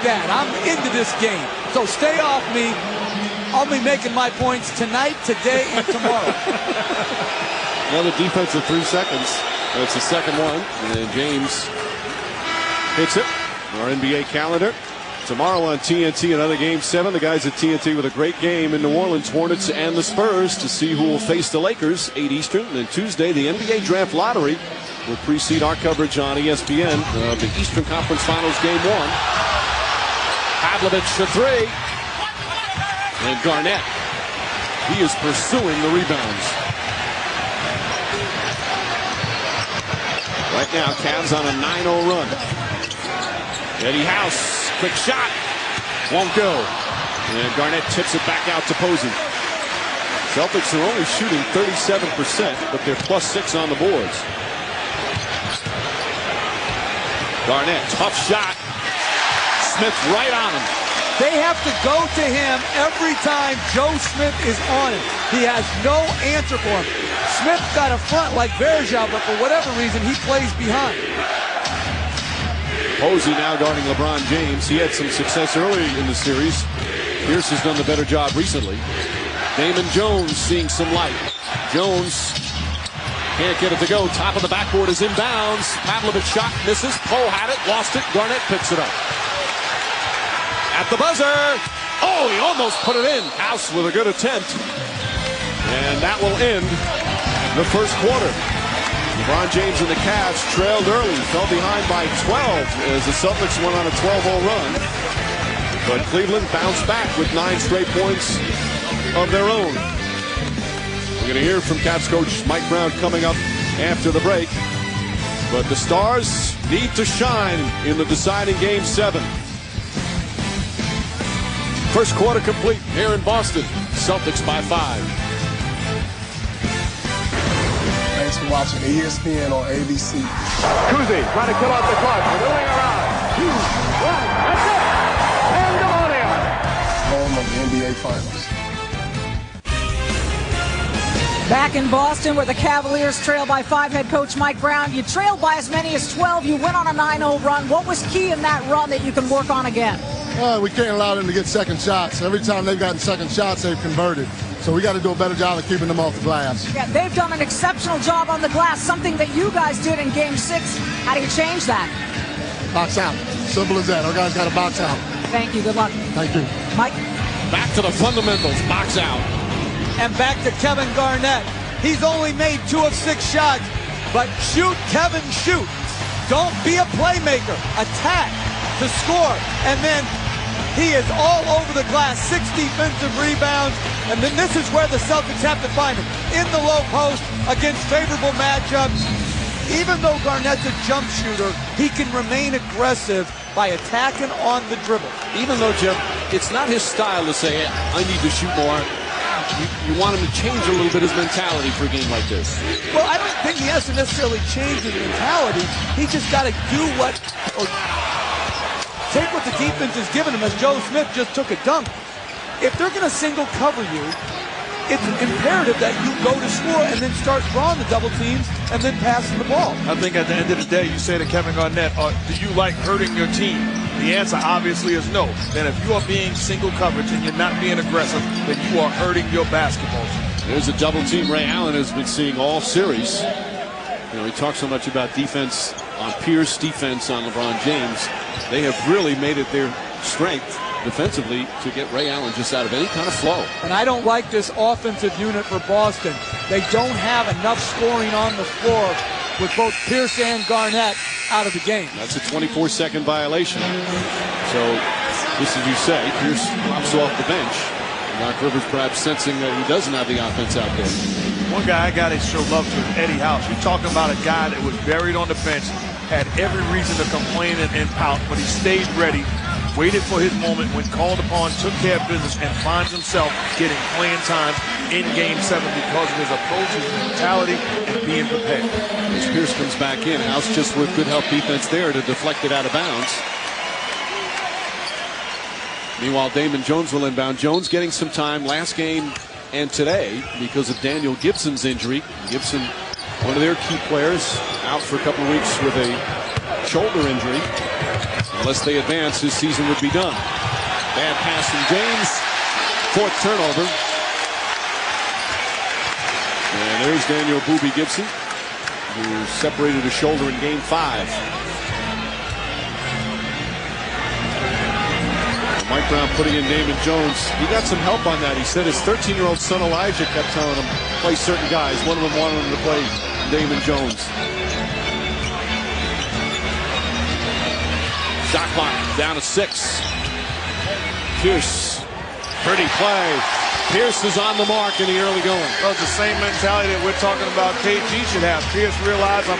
that. I'm into this game. So stay off me. I'll be making my points tonight, today, and tomorrow. Another defensive 3 seconds. That's the second one. And James hits it. Our NBA calendar. Tomorrow on TNT, another Game 7. The guys at TNT with a great game in New Orleans, Hornets and the Spurs to see who will face the Lakers, 8 Eastern. And then Tuesday, the NBA Draft Lottery will precede our coverage on ESPN of the Eastern Conference Finals Game 1. Pavlovich for 3. And Garnett, he is pursuing the rebounds. Right now, Cavs on a 9-0 run. Eddie House, quick shot, won't go. And Garnett tips it back out to Posey. Celtics are only shooting 37%, but they're +6 on the boards. Garnett, tough shot. Smith right on him. They have to go to him every time Joe Smith is on him. He has no answer for him. Smith got a front like Verja, but for whatever reason, he plays behind. Posey now guarding LeBron James. He had some success early in the series. Fiers has done the better job recently. Damon Jones seeing some light. Jones can't get it to go. Top of the backboard is inbounds. Pavlovich shot misses. Poe had it, lost it. Garnett picks it up. At the buzzer. Oh, he almost put it in. House with a good attempt. And that will end the first quarter. LeBron James and the Cavs trailed early, fell behind by 12 as the Celtics went on a 12-0 run. But Cleveland bounced back with 9 straight points of their own. We're going to hear from Cavs coach Mike Brown coming up after the break. But the Stars need to shine in the deciding Game 7. First quarter complete here in Boston. Celtics by 5. Thanks for watching ESPN on ABC. Kuzi trying to kill off the clock. Moving around. 2, 1. That's it. Pandemonium. Home of the NBA Finals. Back in Boston where the Cavaliers trail by 5, head coach Mike Brown. You trailed by as many as 12. You went on a 9-0 run. What was key in that run that you can work on again? We can't allow them to get second shots. Every time they've gotten second shots, they've converted. So we got to do a better job of keeping them off the glass. Yeah, they've done an exceptional job on the glass, something that you guys did in Game 6. How do you change that? Box out. Simple as that. Our guys got to box out. Thank you. Good luck. Thank you. Mike? Back to the fundamentals. Box out. And back to Kevin Garnett. He's only made 2 of 6 shots, but shoot, Kevin, shoot. Don't be a playmaker. Attack to score. And then he is all over the glass. 6 defensive rebounds. And then this is where the Celtics have to find him. In the low post against favorable matchups. Even though Garnett's a jump shooter, he can remain aggressive by attacking on the dribble. Even though, Jeff, it's not his style to say, I need to shoot more. You want him to change a little bit his mentality for a game like this. Well, I don't think he has to necessarily change his mentality. He just got to do what, or take what the defense is giving him, as Joe Smith just took a dunk. If they're going to single cover you, it's imperative that you go to score and then start drawing the double teams and then passing the ball. I think at the end of the day, you say to Kevin Garnett, do you like hurting your team? The answer obviously is no. Then if you are being single coverage and you're not being aggressive, then you are hurting your basketball team. There's a double team Ray Allen has been seeing all series. You know, he talks so much about defense on Pierce, defense on LeBron James. They have really made it their strength defensively to get Ray Allen just out of any kind of flow. And I don't like this offensive unit for Boston. They don't have enough scoring on the floor with both Pierce and Garnett out of the game. That's a 24-second violation. So, just as you say, Pierce drops off the bench. Doc Rivers perhaps sensing that he doesn't have the offense out there. One guy I got to show love to is Eddie House. You're talking about a guy that was buried on the bench, had every reason to complain and pout, but he stayed ready, waited for his moment, when called upon, took care of business, and finds himself getting playing time in Game 7 because of his approach, his mentality, and being prepared. As Pierce comes back in, House just with good help defense there to deflect it out of bounds. Meanwhile, Damon Jones will inbound. Jones getting some time last game and today because of Daniel Gibson's injury. Gibson, one of their key players, out for a couple of weeks with a shoulder injury. Unless they advance, his season would be done. Bad pass from James. 4th turnover. And there's Daniel Boobie Gibson, who separated his shoulder in Game 5. Mike Brown putting in Damon Jones. He got some help on that. He said his 13-year-old son Elijah kept telling him play certain guys. One of them wanted him to play Damon Jones. Shot clock down to 6. Pierce, pretty play. Pierce is on the mark in the early going. Well, it's the same mentality that we're talking about KG should have. Pierce realized